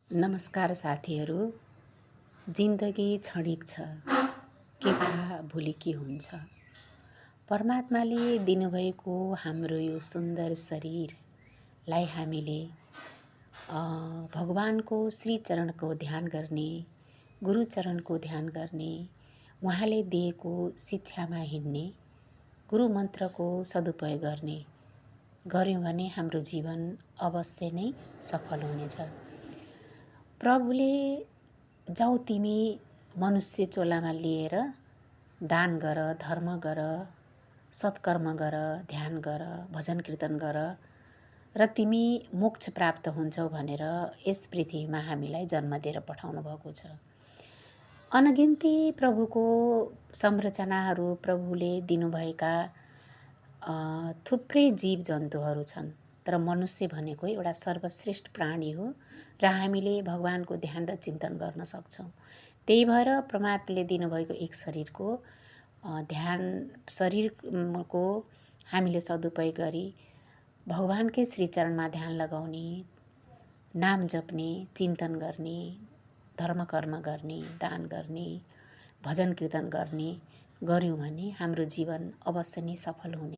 नमस्कार साथीहरू। जिन्दगी क्षणिक छ, के थाहा भोलि के हुन्छ। परमात्माले दिनुभएको हाम्रो यो सुन्दर शरीरलाई हामीले भगवानको श्री चरणको ध्यान गर्ने, गुरुचरणको ध्यान गर्ने, उहाँले दिएको शिक्षामा हिँड्ने, गुरु मन्त्रको सदुपयोग गर्यौँ भने हाम्रो जीवन अवश्य नै सफल हुनेछ। प्रभुले जाऊ तिमी मनुष्य चोलामा लिएर दान गर, धर्म गर, सत्कर्म गर, ध्यान गर, भजन कीर्तन गर र तिमी मोक्ष प्राप्त हुन्छौ भनेर यस पृथ्वीमा हामीलाई जन्म दिएर पठाउनु भएको छ। अनगिन्ती प्रभुको संरचनाहरू, प्रभुले दिनुभएका थुप्रै जीव जन्तुहरू छन्, तर मनुष्य भनेको एउटा सर्वश्रेष्ठ प्राणी हो र हामीले भगवानको ध्यान र चिन्तन गर्न सक्छौँ। त्यही भएर परमात्माले दिनुभएको एक शरीरको शरीरको हामीले सदुपयोग गरी भगवानकै श्रीचरणमा ध्यान लगाउने, नाम जप्ने, चिन्तन गर्ने, धर्म कर्म गर्ने, दान गर्ने, भजन कीर्तन गर्ने गर्यौँ भने हाम्रो जीवन अवश्य नै सफल हुने।